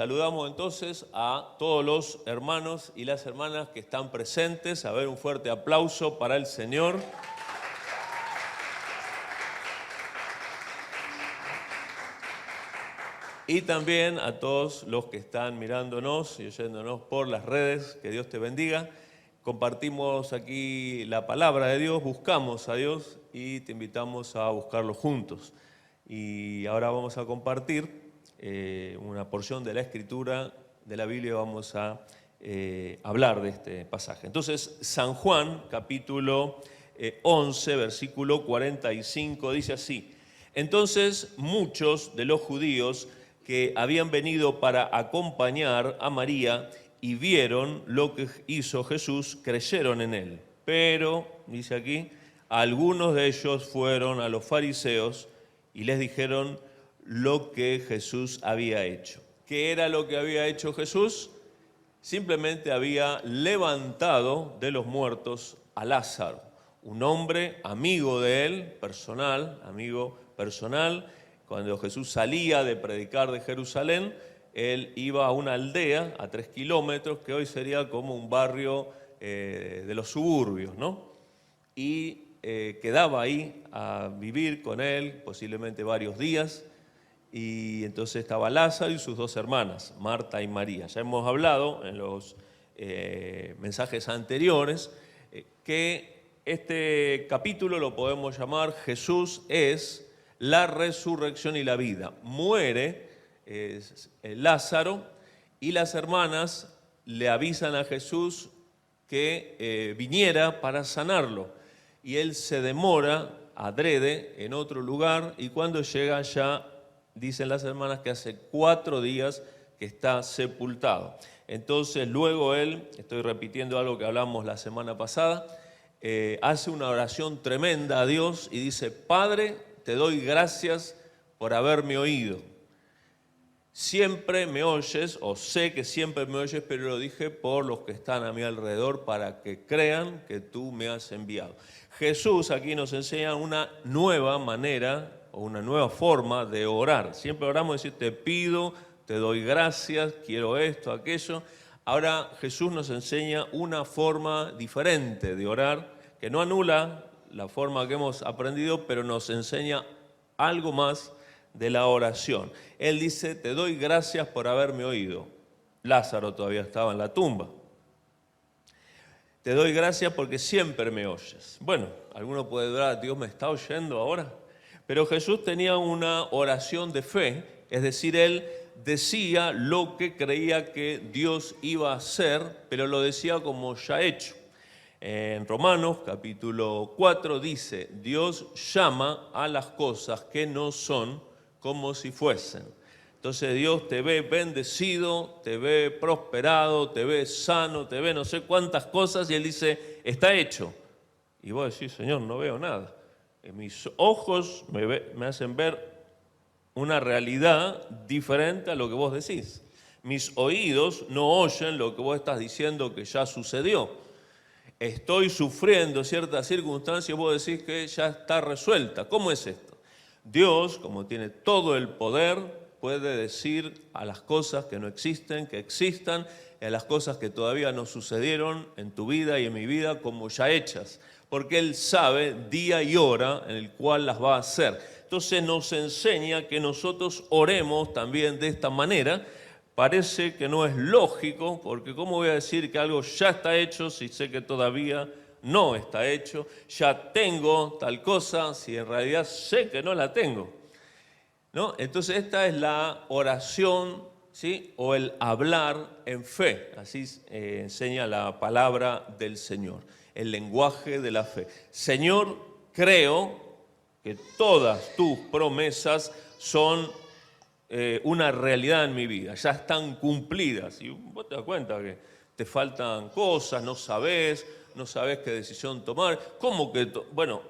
Saludamos entonces a todos los hermanos y las hermanas que están presentes. A ver, un fuerte aplauso para el Señor. Y también a todos los que están mirándonos y oyéndonos por las redes. Que Dios te bendiga. Compartimos aquí la palabra de Dios, buscamos a Dios y te invitamos a buscarlo juntos. Y ahora vamos a compartir una porción de la Escritura de la Biblia. Vamos a hablar de este pasaje. Entonces, San Juan, capítulo 11, versículo 45, dice así: Entonces muchos de los judíos que habían venido para acompañar a María y vieron lo que hizo Jesús, creyeron en él. Pero, dice aquí, algunos de ellos fueron a los fariseos y les dijeron lo que Jesús había hecho. ¿Qué era lo que había hecho Jesús? Simplemente había levantado de los muertos a Lázaro, un hombre amigo de él, amigo personal. Cuando Jesús salía de predicar de Jerusalén, él iba a una aldea a 3 kilómetros, que hoy sería como un barrio de los suburbios, ¿no? Y quedaba ahí a vivir con él, posiblemente varios días. Y entonces estaba Lázaro y sus 2 hermanas, Marta y María. Ya hemos hablado en los mensajes anteriores que este capítulo lo podemos llamar Jesús es la resurrección y la vida. Muere Lázaro y las hermanas le avisan a Jesús que viniera para sanarlo. Y él se demora adrede en otro lugar y cuando llega ya dicen las hermanas que hace 4 días que está sepultado. Entonces luego él, estoy repitiendo algo que hablamos la semana pasada, hace una oración tremenda a Dios y dice: Padre, te doy gracias por haberme oído. Siempre me oyes, o sé que siempre me oyes, pero lo dije por los que están a mi alrededor para que crean que tú me has enviado. Jesús aquí nos enseña una nueva manera o una nueva forma de orar. Siempre oramos, decir, te pido, te doy gracias, quiero esto, aquello. Ahora Jesús nos enseña una forma diferente de orar, que no anula la forma que hemos aprendido, pero nos enseña algo más de la oración. Él dice, te doy gracias por haberme oído. Lázaro todavía estaba en la tumba. Te doy gracias porque siempre me oyes. Bueno, alguno puede dudar, ¿Dios me está oyendo ahora? Pero Jesús tenía una oración de fe, es decir, él decía lo que creía que Dios iba a hacer, pero lo decía como ya hecho. En Romanos capítulo 4 dice, Dios llama a las cosas que no son como si fuesen. Entonces Dios te ve bendecido, te ve prosperado, te ve sano, te ve no sé cuántas cosas y Él dice, está hecho. Y vos decís, Señor, no veo nada. Mis ojos me hacen ver una realidad diferente a lo que vos decís. Mis oídos no oyen lo que vos estás diciendo que ya sucedió. Estoy sufriendo ciertas circunstancias y vos decís que ya está resuelta. ¿Cómo es esto? Dios, como tiene todo el poder, puede decir a las cosas que no existen, que existan, y a las cosas que todavía no sucedieron en tu vida y en mi vida como ya hechas, porque Él sabe día y hora en el cual las va a hacer. Entonces nos enseña que nosotros oremos también de esta manera. Parece que no es lógico, porque ¿cómo voy a decir que algo ya está hecho si sé que todavía no está hecho? Ya tengo tal cosa si en realidad sé que no la tengo, ¿no? Entonces esta es la oración, ¿sí? O el hablar en fe, así enseña la palabra del Señor, el lenguaje de la fe. Señor, creo que todas tus promesas son una realidad en mi vida, ya están cumplidas. Y vos te das cuenta que te faltan cosas, no sabés qué decisión tomar. ¿Cómo que? Bueno,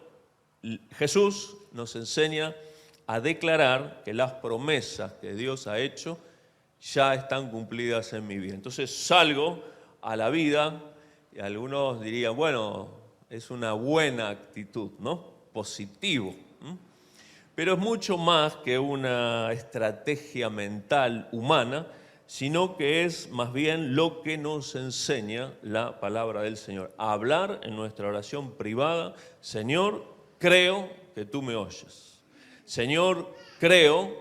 Jesús nos enseña a declarar que las promesas que Dios ha hecho ya están cumplidas en mi vida. Entonces salgo a la vida y algunos dirían, bueno, es una buena actitud, ¿no? Positivo. Pero es mucho más que una estrategia mental humana, sino que es más bien lo que nos enseña la palabra del Señor. A hablar en nuestra oración privada: Señor, creo que tú me oyes. Señor, creo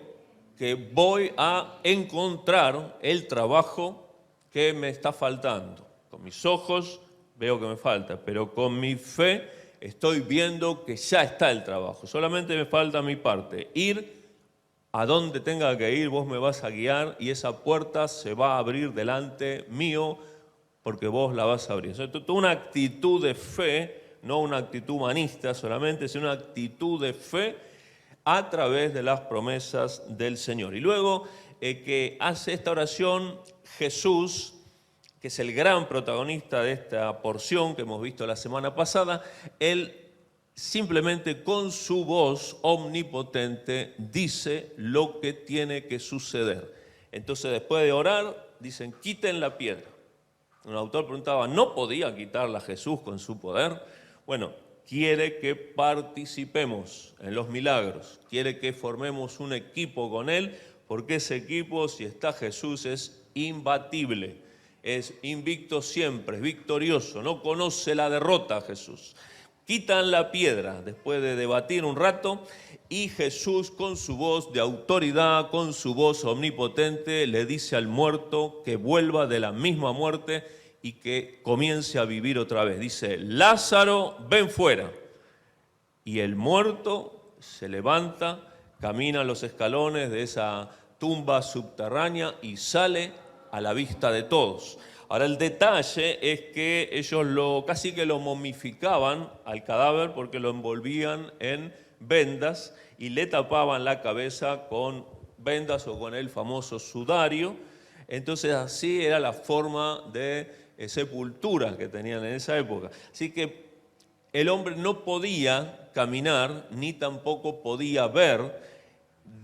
que voy a encontrar el trabajo que me está faltando. Con mis ojos veo que me falta, pero con mi fe estoy viendo que ya está el trabajo. Solamente me falta mi parte, ir a donde tenga que ir. Vos me vas a guiar y esa puerta se va a abrir delante mío porque vos la vas a abrir. Esto es una actitud de fe, no una actitud humanista solamente, sino una actitud de fe a través de las promesas del Señor. Y luego que hace esta oración Jesús, que es el gran protagonista de esta porción que hemos visto la semana pasada, él simplemente con su voz omnipotente dice lo que tiene que suceder. Entonces, después de orar, dicen: quiten la piedra. Un autor preguntaba: ¿no podía quitarla Jesús con su poder? Bueno, quiere que participemos en los milagros, quiere que formemos un equipo con Él, porque ese equipo, si está Jesús, es imbatible, es invicto siempre, es victorioso, no conoce la derrota Jesús. Quitan la piedra después de debatir un rato y Jesús, con su voz de autoridad, con su voz omnipotente, le dice al muerto que vuelva de la misma muerte y que comience a vivir otra vez. Dice: Lázaro, ven fuera. Y el muerto se levanta, camina los escalones de esa tumba subterránea y sale a la vista de todos. Ahora, el detalle es que ellos casi que lo momificaban al cadáver, porque lo envolvían en vendas y le tapaban la cabeza con vendas o con el famoso sudario. Entonces, así era la forma de sepultura que tenían en esa época. Así que el hombre no podía caminar ni tampoco podía ver.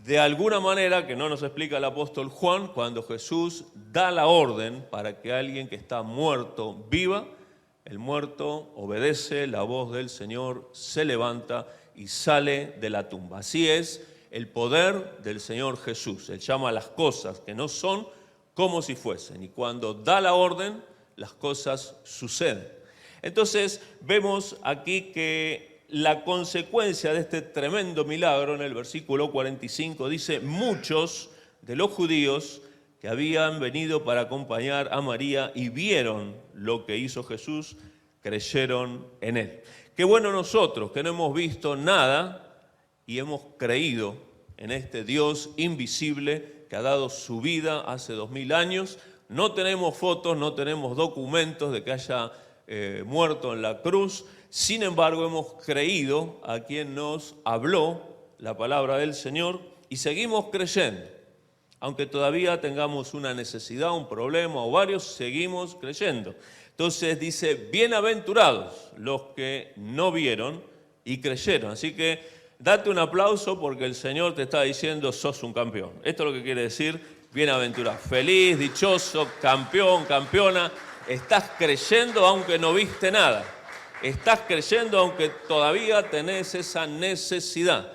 De alguna manera, que no nos explica el apóstol Juan, cuando Jesús da la orden para que alguien que está muerto viva, el muerto obedece la voz del Señor, se levanta y sale de la tumba. Así es el poder del Señor Jesús. Él llama a las cosas que no son como si fuesen. Y cuando da la orden, las cosas suceden. Entonces vemos aquí que la consecuencia de este tremendo milagro, en el versículo 45, dice: muchos de los judíos que habían venido para acompañar a María y vieron lo que hizo Jesús, creyeron en él. Qué bueno nosotros que no hemos visto nada y hemos creído en este Dios invisible que ha dado su vida hace 2000 años. No tenemos fotos, no tenemos documentos de que haya muerto en la cruz. Sin embargo, hemos creído a quien nos habló la palabra del Señor y seguimos creyendo. Aunque todavía tengamos una necesidad, un problema o varios, seguimos creyendo. Entonces dice: bienaventurados los que no vieron y creyeron. Así que date un aplauso porque el Señor te está diciendo: sos un campeón. Esto es lo que quiere decir bienaventurado. Feliz, dichoso, campeón, campeona. Estás creyendo aunque no viste nada. Estás creyendo aunque todavía tenés esa necesidad.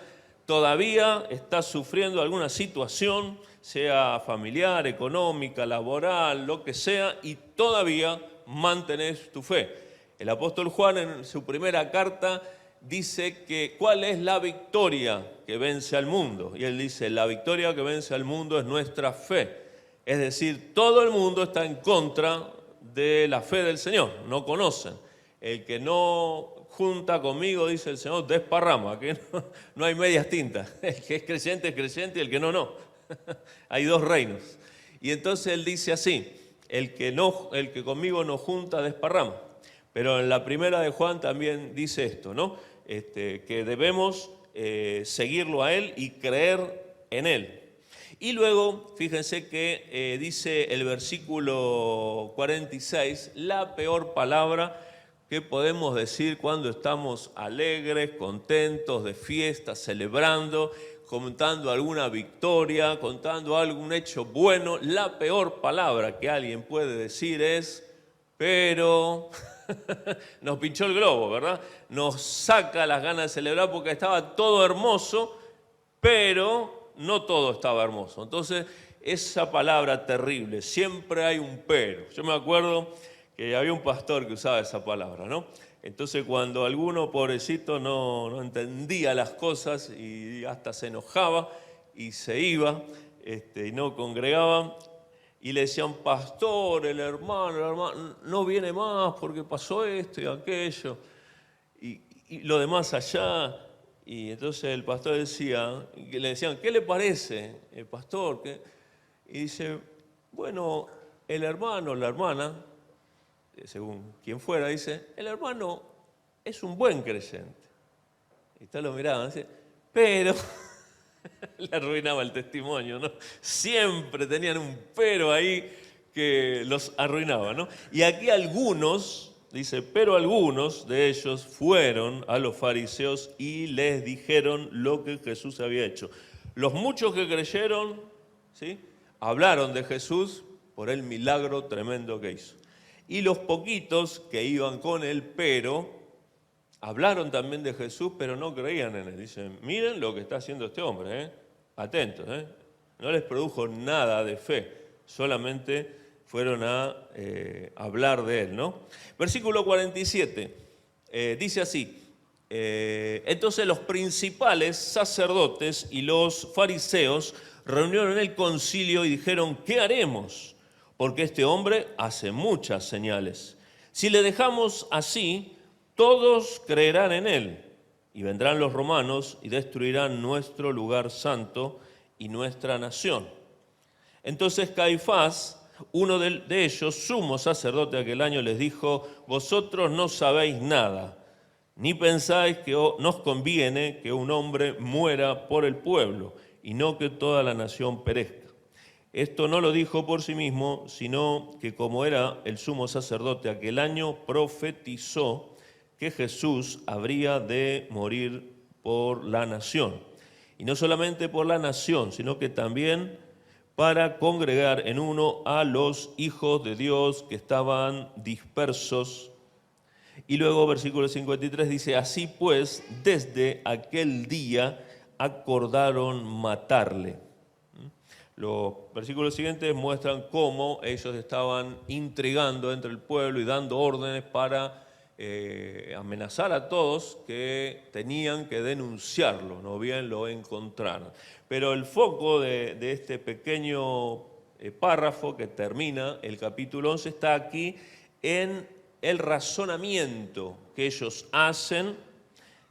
Todavía estás sufriendo alguna situación, sea familiar, económica, laboral, lo que sea, y todavía mantenés tu fe. El apóstol Juan, en su primera carta, dice que ¿cuál es la victoria que vence al mundo? Y él dice: la victoria que vence al mundo es nuestra fe. Es decir, todo el mundo está en contra de la fe del Señor, no conocen. El que no junta conmigo, dice el Señor, desparrama. Aquí no hay medias tintas. El que es creyente y el que no, no. Hay dos reinos. Y entonces él dice así: el que conmigo no junta, desparrama. Pero en la primera de Juan también dice esto, ¿no? Que debemos seguirlo a él y creer en él. Y luego, fíjense que dice el versículo 46, la peor palabra que podemos decir cuando estamos alegres, contentos, de fiesta, celebrando, contando alguna victoria, contando algún hecho bueno. La peor palabra que alguien puede decir es: pero. Nos pinchó el globo, ¿verdad? Nos saca las ganas de celebrar porque estaba todo hermoso, pero no todo estaba hermoso. Entonces, esa palabra terrible, siempre hay un pero. Yo me acuerdo que había un pastor que usaba esa palabra, ¿no? Entonces cuando alguno pobrecito no entendía las cosas y hasta se enojaba y se iba y no congregaba, y le decían, pastor, el hermano no viene más porque pasó esto y aquello, y lo demás allá. Y entonces el pastor decía, que le decían, ¿qué le parece, el pastor? Y dice, bueno, el hermano, la hermana, según quien fuera, dice, el hermano es un buen creyente. Y todos lo miraban, dice, pero le arruinaba el testimonio, ¿no? Siempre tenían un pero ahí que los arruinaba, ¿no? Y aquí algunos, dice, pero algunos de ellos fueron a los fariseos y les dijeron lo que Jesús había hecho. Los muchos que creyeron, ¿sí?, hablaron de Jesús por el milagro tremendo que hizo. Y los poquitos que iban con el pero, hablaron también de Jesús, pero no creían en él. Dicen, miren lo que está haciendo este hombre, atentos, no les produjo nada de fe, solamente fueron a hablar de él, ¿no? Versículo 47, dice así, entonces los principales sacerdotes y los fariseos reunieron el concilio y dijeron, ¿qué haremos? Porque este hombre hace muchas señales. Si le dejamos así, todos creerán en él, y vendrán los romanos y destruirán nuestro lugar santo y nuestra nación. Entonces Caifás, uno de ellos, sumo sacerdote de aquel año, les dijo, vosotros no sabéis nada, ni pensáis que nos conviene que un hombre muera por el pueblo, y no que toda la nación perezca. Esto no lo dijo por sí mismo, sino que como era el sumo sacerdote aquel año, profetizó que Jesús habría de morir por la nación. Y no solamente por la nación, sino que también para congregar en uno a los hijos de Dios que estaban dispersos. Y luego versículo 53 dice, así pues, desde aquel día acordaron matarle. Los versículos siguientes muestran cómo ellos estaban intrigando entre el pueblo y dando órdenes para amenazar a todos que tenían que denunciarlo, no bien lo encontraron. Pero el foco de este pequeño párrafo que termina el capítulo 11 está aquí en el razonamiento que ellos hacen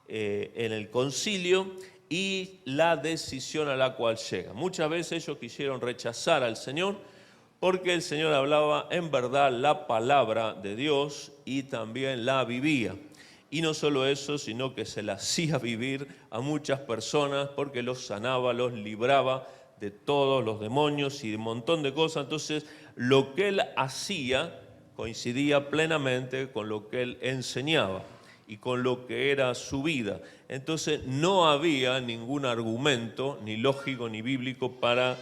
en el concilio y la decisión a la cual llegan. Muchas veces ellos quisieron rechazar al Señor porque el Señor hablaba en verdad la palabra de Dios y también la vivía. Y no solo eso, sino que se la hacía vivir a muchas personas porque los sanaba, los libraba de todos los demonios y de un montón de cosas. Entonces, lo que él hacía coincidía plenamente con lo que él enseñaba y con lo que era su vida. Entonces no había ningún argumento, ni lógico ni bíblico, para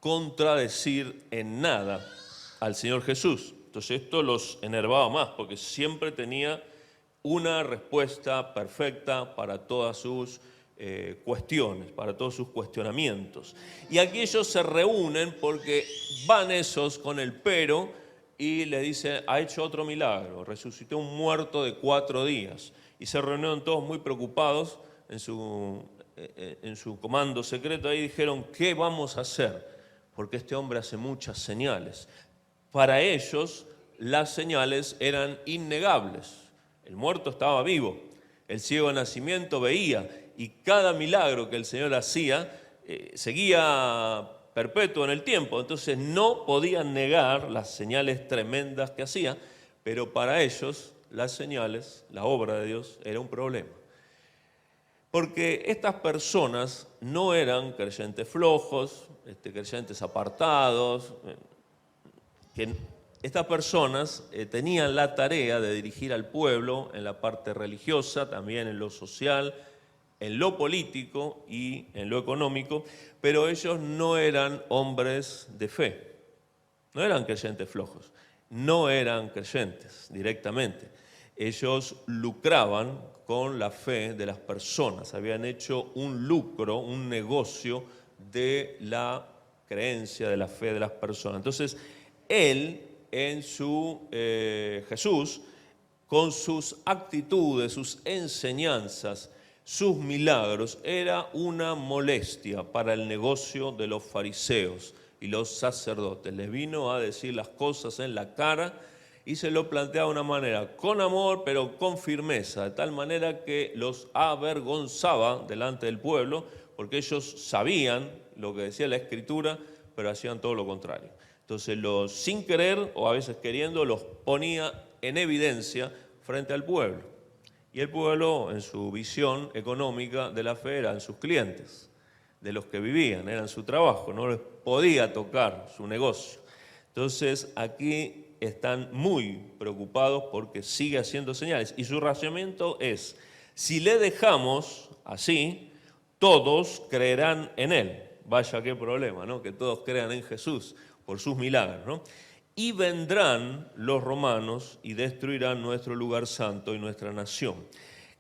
contradecir en nada al Señor Jesús. Entonces esto los enervaba más, porque siempre tenía una respuesta perfecta para todas sus cuestiones, para todos sus cuestionamientos. Y aquí ellos se reúnen porque van esos con el pero y le dice, ha hecho otro milagro, resucitó un muerto de 4 días. Y se reunieron todos muy preocupados en su comando secreto. Ahí dijeron, ¿qué vamos a hacer? Porque este hombre hace muchas señales. Para ellos, las señales eran innegables. El muerto estaba vivo, el ciego de nacimiento veía, y cada milagro que el Señor hacía seguía perpetuo en el tiempo. Entonces no podían negar las señales tremendas que hacía, pero para ellos las señales, la obra de Dios, era un problema. Porque estas personas no eran creyentes flojos, creyentes apartados, estas personas tenían la tarea de dirigir al pueblo en la parte religiosa, también en lo social, en lo político y en lo económico, pero ellos no eran hombres de fe, no eran creyentes flojos, no eran creyentes directamente. Ellos lucraban con la fe de las personas, habían hecho un lucro, un negocio de la creencia, de la fe de las personas. Entonces, él, Jesús, con sus actitudes, sus enseñanzas, sus milagros, era una molestia para el negocio de los fariseos y los sacerdotes. Les vino a decir las cosas en la cara y se lo planteaba de una manera con amor, pero con firmeza, de tal manera que los avergonzaba delante del pueblo, porque ellos sabían lo que decía la Escritura, pero hacían todo lo contrario. Entonces, sin querer o a veces queriendo, los ponía en evidencia frente al pueblo. Y el pueblo, en su visión económica de la fe, eran sus clientes, de los que vivían, eran su trabajo, no les podía tocar su negocio. Entonces, aquí están muy preocupados porque sigue haciendo señales. Y su razonamiento es, si le dejamos así, todos creerán en él. Vaya qué problema, ¿no? Que todos crean en Jesús por sus milagros, ¿no? Y vendrán los romanos y destruirán nuestro lugar santo y nuestra nación.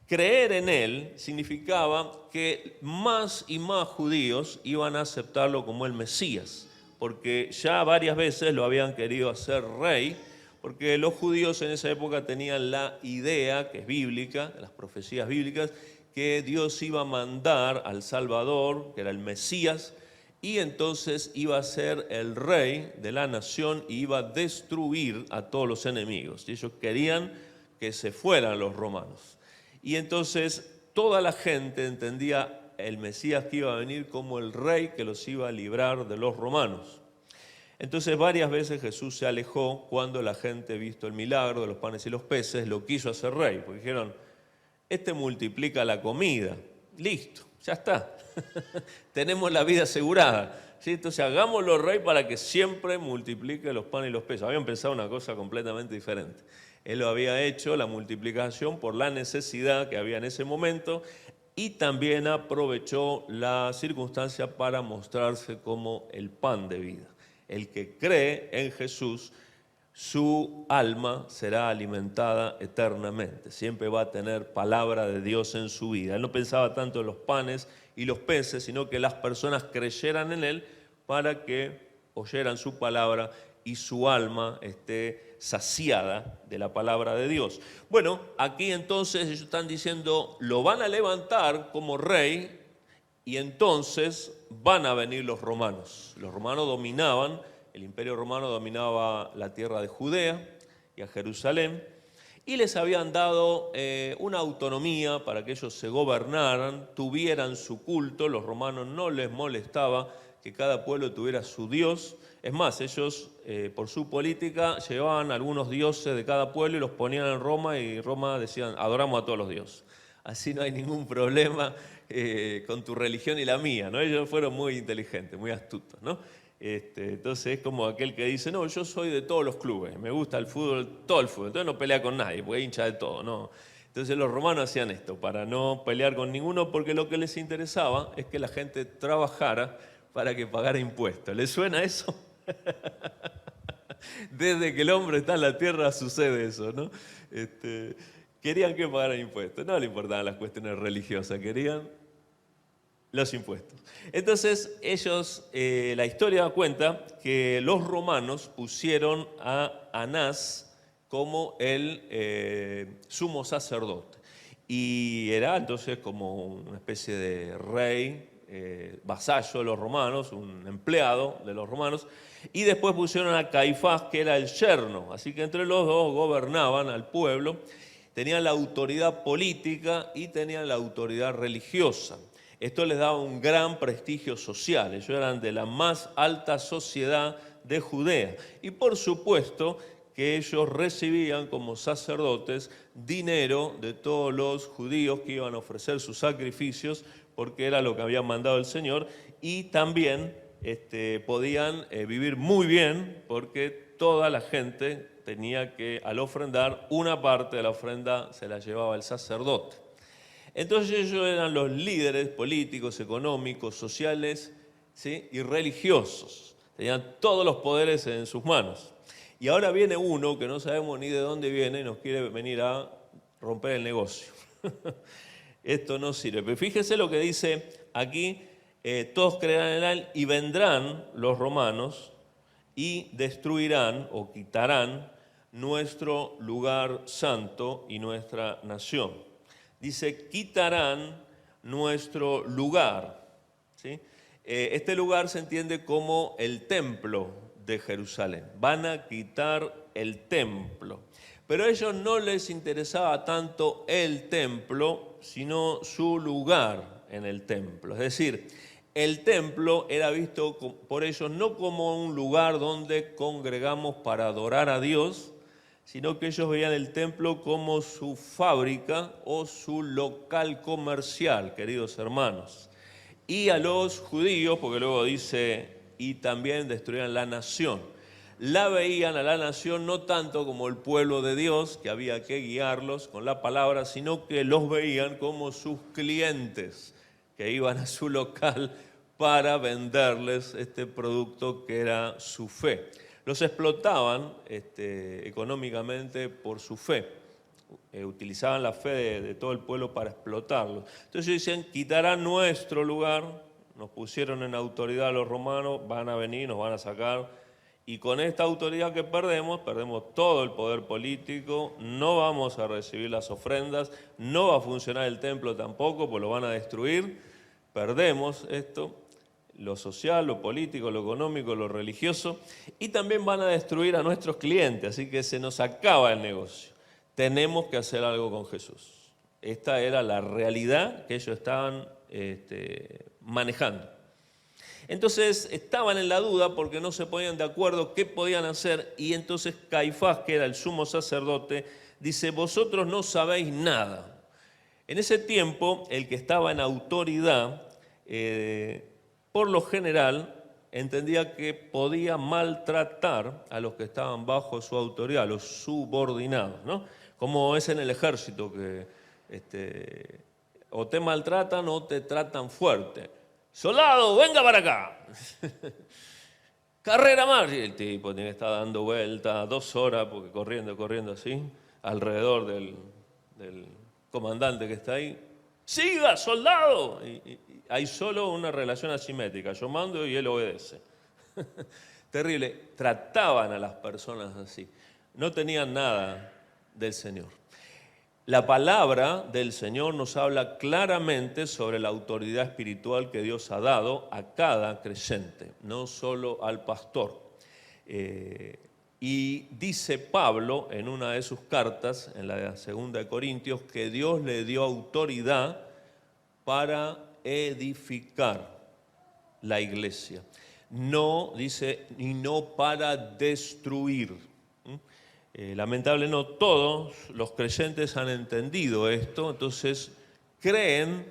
Creer en él significaba que más y más judíos iban a aceptarlo como el Mesías, porque ya varias veces lo habían querido hacer rey, porque los judíos en esa época tenían la idea, que es bíblica, las profecías bíblicas, que Dios iba a mandar al Salvador, que era el Mesías, y entonces iba a ser el rey de la nación y iba a destruir a todos los enemigos. Y ellos querían que se fueran los romanos. Y entonces toda la gente entendía el Mesías que iba a venir como el rey que los iba a librar de los romanos. Entonces varias veces Jesús se alejó cuando la gente, visto el milagro de los panes y los peces, lo quiso hacer rey, porque dijeron, este multiplica la comida, listo, ya está, tenemos la vida asegurada, ¿sí? Entonces hagámoslo rey para que siempre multiplique los panes y los peces. Habían pensado una cosa completamente diferente. Él lo había hecho, la multiplicación, por la necesidad que había en ese momento, y también aprovechó la circunstancia para mostrarse como el pan de vida. El que cree en Jesús, su alma será alimentada eternamente. Siempre va a tener palabra de Dios en su vida. Él no pensaba tanto en los panes y los peces, sino que las personas creyeran en Él para que oyeran su palabra y su alma esté saciada de la palabra de Dios. Bueno, aquí entonces ellos están diciendo, lo van a levantar como rey y entonces van a venir los romanos. Los romanos dominaban, el imperio romano dominaba la tierra de Judea y a Jerusalén, y les habían dado una autonomía para que ellos se gobernaran, tuvieran su culto. Los romanos no les molestaba que cada pueblo tuviera su dios. Es más, ellos por su política llevaban algunos dioses de cada pueblo y los ponían en Roma, y Roma decían, adoramos a todos los dioses. Así no hay ningún problema con tu religión y la mía, ¿no? Ellos fueron muy inteligentes, muy astutos, ¿no? Entonces es como aquel que dice, no, yo soy de todos los clubes, me gusta el fútbol, todo el fútbol, entonces no pelea con nadie, porque es hincha de todo, ¿no? Entonces los romanos hacían esto, para no pelear con ninguno, porque lo que les interesaba es que la gente trabajara para que pagara impuestos. ¿Les suena eso? Desde que el hombre está en la tierra sucede eso, ¿no? Querían que pagaran impuestos, no le importaban las cuestiones religiosas, querían los impuestos. Entonces ellos, la historia da cuenta que los romanos pusieron a Anás como el sumo sacerdote. Y era entonces como una especie de rey, vasallo de los romanos, un empleado de los romanos. Y después pusieron a Caifás, que era el yerno. Así que entre los dos gobernaban al pueblo. Tenían la autoridad política y tenían la autoridad religiosa. Esto les daba un gran prestigio social. Ellos eran de la más alta sociedad de Judea. Y por supuesto que ellos recibían como sacerdotes dinero de todos los judíos que iban a ofrecer sus sacrificios, porque era lo que había mandado el Señor. Y también podían vivir muy bien, porque toda la gente tenía que, al ofrendar, una parte de la ofrenda se la llevaba el sacerdote. Entonces ellos eran los líderes políticos, económicos, sociales, ¿sí? Y religiosos. Tenían todos los poderes en sus manos. Y ahora viene uno que no sabemos ni de dónde viene y nos quiere venir a romper el negocio. Esto no sirve. Pero fíjese lo que dice aquí todos creerán en él y vendrán los romanos y destruirán o quitarán nuestro lugar santo y nuestra nación. Dice, quitarán nuestro lugar, ¿sí? Este lugar se entiende como el templo de Jerusalén. Van a quitar el templo. Pero a ellos no les interesaba tanto el templo, sino su lugar en el templo. Es decir, el templo era visto por ellos no como un lugar donde congregamos para adorar a Dios, sino que ellos veían el templo como su fábrica o su local comercial, queridos hermanos. Y a los judíos, porque luego dice, y también destruían la nación. La veían a la nación no tanto como el pueblo de Dios, que había que guiarlos con la palabra, sino que los veían como sus clientes, que iban a su local para venderles este producto que era su fe. Los explotaban económicamente por su fe. Utilizaban la fe de todo el pueblo para explotarlos. Entonces dicen, quitarán nuestro lugar, nos pusieron en autoridad a los romanos, van a venir, nos van a sacar, y con esta autoridad que perdemos todo el poder político, no vamos a recibir las ofrendas, no va a funcionar el templo tampoco, pues lo van a destruir, perdemos esto, lo social, lo político, lo económico, lo religioso, y también van a destruir a nuestros clientes, así que se nos acaba el negocio. Tenemos que hacer algo con Jesús. Esta era la realidad que ellos estaban manejando. Entonces estaban en la duda porque no se ponían de acuerdo qué podían hacer, y entonces Caifás, que era el sumo sacerdote, dice, vosotros no sabéis nada. En ese tiempo, el que estaba en autoridad, por lo general, entendía que podía maltratar a los que estaban bajo su autoridad, a los subordinados, ¿no? Como es en el ejército, que o te maltratan o te tratan fuerte. ¡Soldado, venga para acá! ¡Carrera más! Y el tipo tiene que estar dando vueltas 2 horas, porque corriendo así, alrededor del comandante que está ahí. ¡Siga, soldado! Y hay solo una relación asimétrica. Yo mando y él obedece. Terrible. Trataban a las personas así. No tenían nada del Señor. La palabra del Señor nos habla claramente sobre la autoridad espiritual que Dios ha dado a cada creyente, no solo al pastor. Y dice Pablo en una de sus cartas, en la 2 de Corintios, que Dios le dio autoridad para edificar la iglesia. No, dice, y no para destruir. Lamentable no todos los creyentes han entendido esto, entonces creen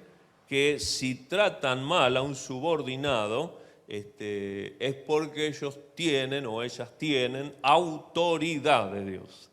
que si tratan mal a un subordinado es porque ellos tienen o ellas tienen autoridad de Dios.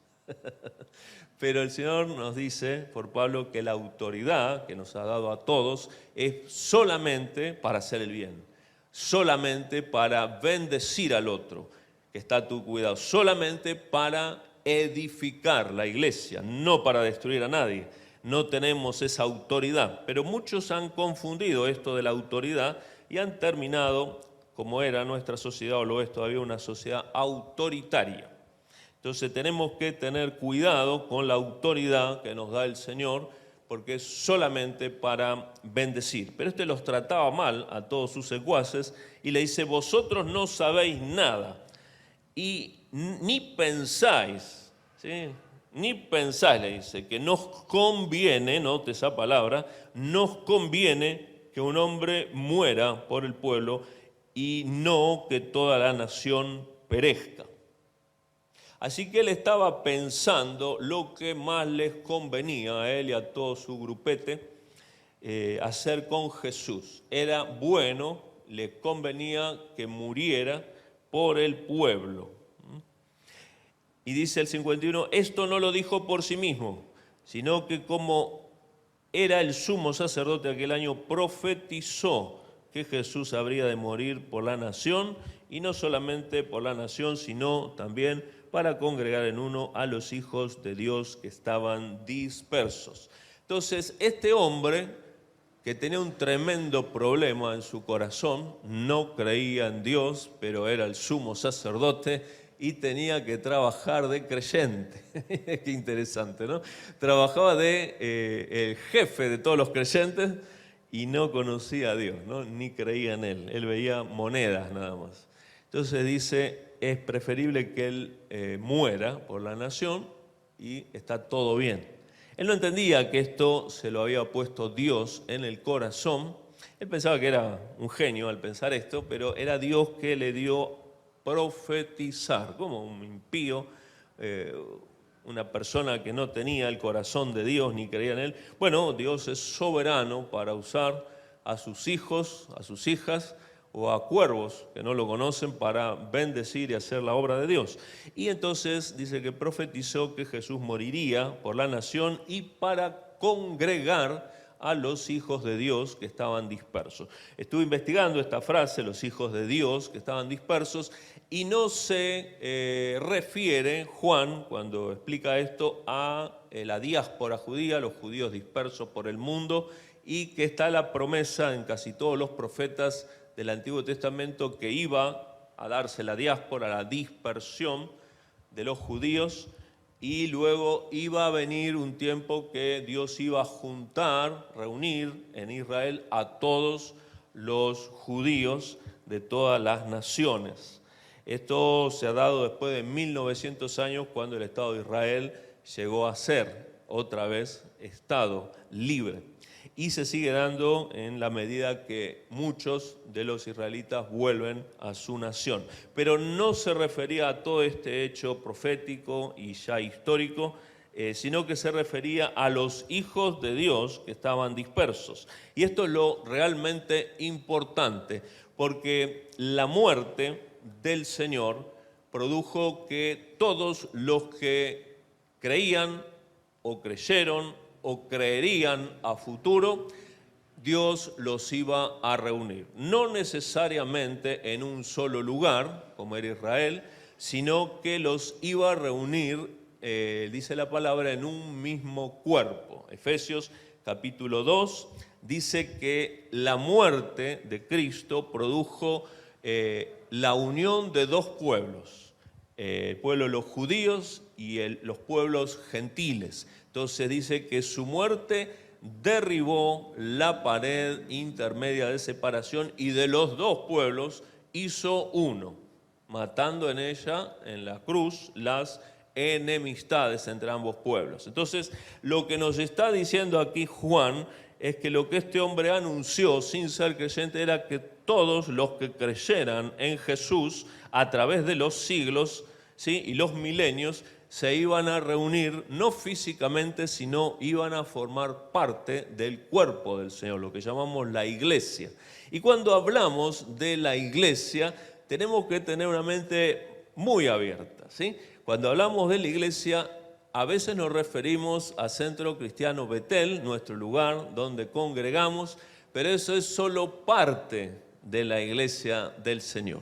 Pero el Señor nos dice por Pablo que la autoridad que nos ha dado a todos es solamente para hacer el bien, solamente para bendecir al otro, que está a tu cuidado, solamente para edificar la iglesia, no para destruir a nadie. No tenemos esa autoridad, pero muchos han confundido esto de la autoridad y han terminado, como era nuestra sociedad o lo es todavía, una sociedad autoritaria. Entonces tenemos que tener cuidado con la autoridad que nos da el Señor, porque es solamente para bendecir. Pero los trataba mal a todos sus secuaces y le dice, vosotros no sabéis nada y ni pensáis, ¿sí? Ni pensáis, le dice, que nos conviene, note esa palabra, nos conviene que un hombre muera por el pueblo y no que toda la nación perezca. Así que él estaba pensando lo que más les convenía a él y a todo su grupete hacer con Jesús. Era bueno, le convenía que muriera por el pueblo. Y dice el 51, esto no lo dijo por sí mismo, sino que como era el sumo sacerdote aquel año, profetizó que Jesús habría de morir por la nación, y no solamente por la nación, sino también para congregar en uno a los hijos de Dios que estaban dispersos. Entonces, este hombre que tenía un tremendo problema en su corazón, no creía en Dios, pero era el sumo sacerdote y tenía que trabajar de creyente. Qué interesante, ¿no? Trabajaba de el jefe de todos los creyentes y no conocía a Dios, ¿no? Ni creía en Él. Él veía monedas nada más. Entonces dice, es preferible que Él muera por la nación y está todo bien. Él no entendía que esto se lo había puesto Dios en el corazón. Él pensaba que era un genio al pensar esto, pero era Dios que le dio profetizar, como un impío, una persona que no tenía el corazón de Dios ni creía en Él. Bueno, Dios es soberano para usar a sus hijos, a sus hijas, o a cuervos que no lo conocen para bendecir y hacer la obra de Dios. Y entonces dice que profetizó que Jesús moriría por la nación y para congregar a los hijos de Dios que estaban dispersos. Estuve investigando esta frase, los hijos de Dios que estaban dispersos, y no se refiere Juan, cuando explica esto, a la diáspora judía, los judíos dispersos por el mundo, y que está la promesa en casi todos los profetas del Antiguo Testamento que iba a darse la diáspora, la dispersión de los judíos, y luego iba a venir un tiempo que Dios iba a juntar, reunir en Israel a todos los judíos de todas las naciones. Esto se ha dado después de 1900 años, cuando el Estado de Israel llegó a ser otra vez Estado libre. Y se sigue dando en la medida que muchos de los israelitas vuelven a su nación. Pero no se refería a todo este hecho profético y ya histórico, sino que se refería a los hijos de Dios que estaban dispersos. Y esto es lo realmente importante, porque la muerte del Señor produjo que todos los que creían o creyeron o creerían a futuro, Dios los iba a reunir. No necesariamente en un solo lugar, como era Israel, sino que los iba a reunir, dice la palabra, en un mismo cuerpo. Efesios capítulo 2 dice que la muerte de Cristo produjo la unión de dos pueblos, el pueblo de los judíos y los pueblos gentiles. Entonces dice que su muerte derribó la pared intermedia de separación y de los dos pueblos hizo uno, matando en ella, en la cruz, las enemistades entre ambos pueblos. Entonces, lo que nos está diciendo aquí Juan es que lo que este hombre anunció sin ser creyente era que todos los que creyeran en Jesús a través de los siglos, ¿sí?, y los milenios, se iban a reunir, no físicamente, sino iban a formar parte del cuerpo del Señor, lo que llamamos la iglesia. Y cuando hablamos de la iglesia, tenemos que tener una mente muy abierta, ¿sí? Cuando hablamos de la iglesia, a veces nos referimos a Centro Cristiano Betel, nuestro lugar donde congregamos, pero eso es solo parte de la iglesia del Señor.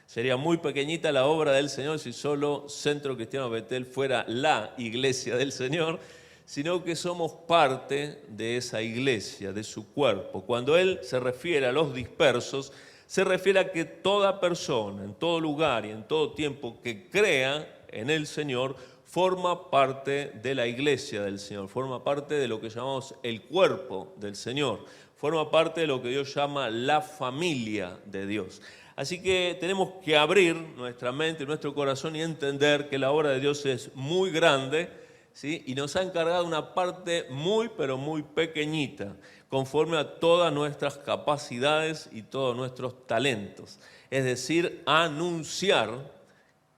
Sería muy pequeñita la obra del Señor si solo Centro Cristiano Betel fuera la iglesia del Señor, sino que somos parte de esa iglesia, de su cuerpo. Cuando Él se refiere a los dispersos, se refiere a que toda persona, en todo lugar y en todo tiempo que crea en el Señor, forma parte de la iglesia del Señor, forma parte de lo que llamamos el cuerpo del Señor, forma parte de lo que Dios llama la familia de Dios. Así que tenemos que abrir nuestra mente, nuestro corazón y entender que la obra de Dios es muy grande, ¿sí?, y nos ha encargado una parte muy, pero muy pequeñita, conforme a todas nuestras capacidades y todos nuestros talentos. Es decir, anunciar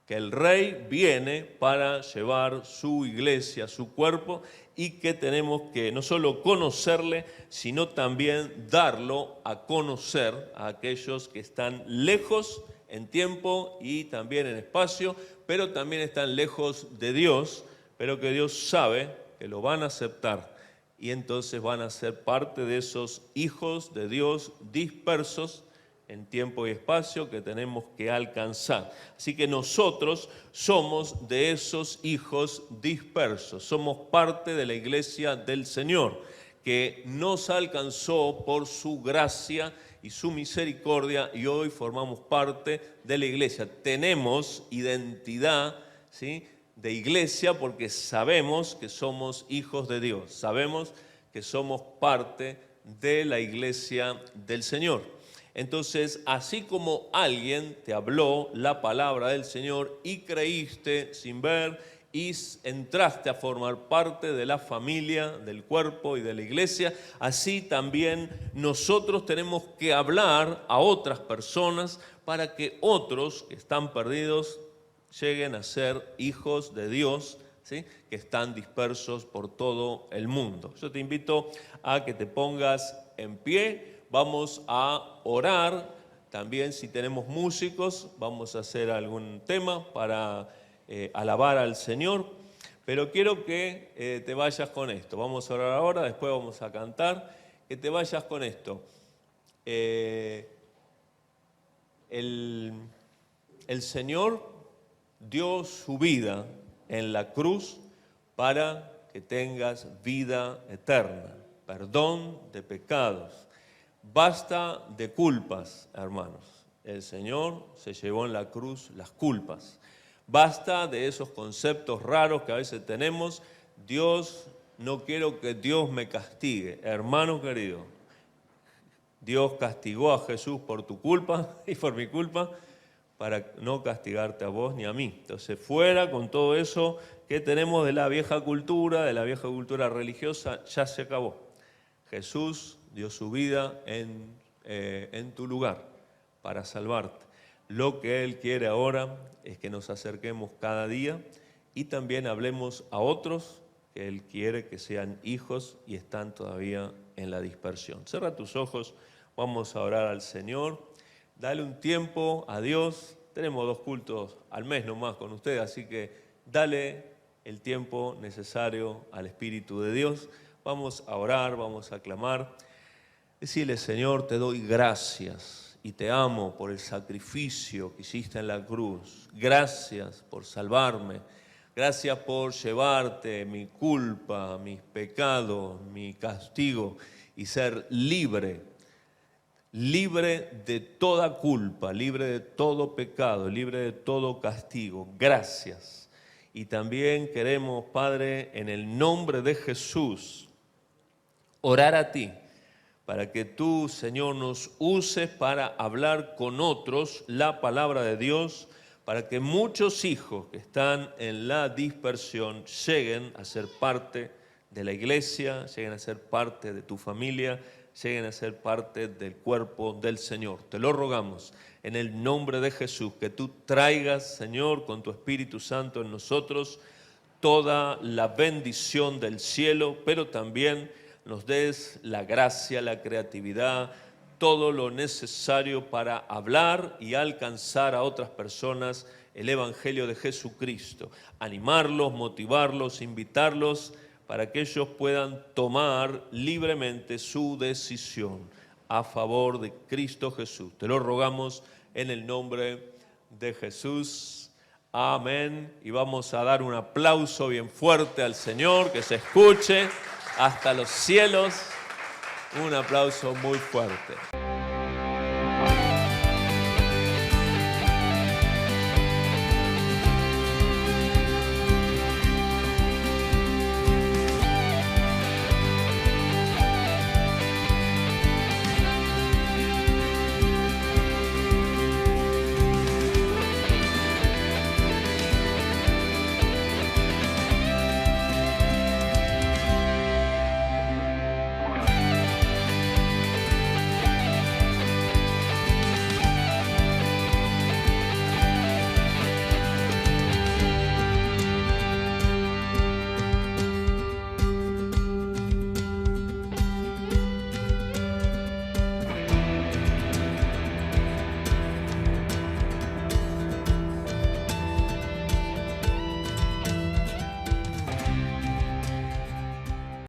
que el Rey viene para llevar su iglesia, su cuerpo, y que tenemos que no solo conocerle, sino también darlo a conocer a aquellos que están lejos en tiempo y también en espacio, pero también están lejos de Dios, pero que Dios sabe que lo van a aceptar y entonces van a ser parte de esos hijos de Dios dispersos en tiempo y espacio que tenemos que alcanzar. Así que nosotros somos de esos hijos dispersos, somos parte de la iglesia del Señor, que nos alcanzó por su gracia y su misericordia, y hoy formamos parte de la iglesia. Tenemos identidad, ¿sí?, de iglesia porque sabemos que somos hijos de Dios, sabemos que somos parte de la iglesia del Señor. Entonces, así como alguien te habló la palabra del Señor y creíste sin ver y entraste a formar parte de la familia, del cuerpo y de la iglesia, así también nosotros tenemos que hablar a otras personas para que otros que están perdidos lleguen a ser hijos de Dios, ¿sí?, que están dispersos por todo el mundo. Yo te invito a que te pongas en pie, vamos a orar. También si tenemos músicos, vamos a hacer algún tema para alabar al Señor, pero quiero que te vayas con esto. Vamos a orar ahora, después vamos a cantar, que te vayas con esto. El Señor dio su vida en la cruz para que tengas vida eterna, perdón de pecados. Basta de culpas, hermanos. El Señor se llevó en la cruz las culpas. Basta de esos conceptos raros que a veces tenemos. Dios, no quiero que Dios me castigue. Hermano querido, Dios castigó a Jesús por tu culpa y por mi culpa, para no castigarte a vos ni a mí. Entonces, fuera con todo eso que tenemos de la vieja cultura religiosa, ya se acabó. Jesús dio su vida en tu lugar para salvarte. Lo que Él quiere ahora es que nos acerquemos cada día y también hablemos a otros que Él quiere que sean hijos y están todavía en la dispersión. Cierra tus ojos, vamos a orar al Señor. Dale un tiempo a Dios. Tenemos 2 cultos al mes nomás con ustedes, así que dale el tiempo necesario al Espíritu de Dios. Vamos a orar, vamos a clamar. Decirle: Señor, te doy gracias y te amo por el sacrificio que hiciste en la cruz. Gracias por salvarme. Gracias por llevarte mi culpa, mis pecados, mi castigo y ser libre de toda culpa, libre de todo pecado, libre de todo castigo. Gracias. Y también queremos, Padre, en el nombre de Jesús, orar a ti, para que tú, Señor, nos uses para hablar con otros la palabra de Dios, para que muchos hijos que están en la dispersión lleguen a ser parte de la iglesia, lleguen a ser parte de tu familia, lleguen a ser parte del cuerpo del Señor. Te lo rogamos en el nombre de Jesús, que tú traigas, Señor, con tu Espíritu Santo en nosotros toda la bendición del cielo, pero también nos des la gracia, la creatividad, todo lo necesario para hablar y alcanzar a otras personas el Evangelio de Jesucristo. Animarlos, motivarlos, invitarlos para que ellos puedan tomar libremente su decisión a favor de Cristo Jesús. Te lo rogamos en el nombre de Jesús. Amén. Y vamos a dar un aplauso bien fuerte al Señor, que se escuche hasta los cielos. Un aplauso muy fuerte.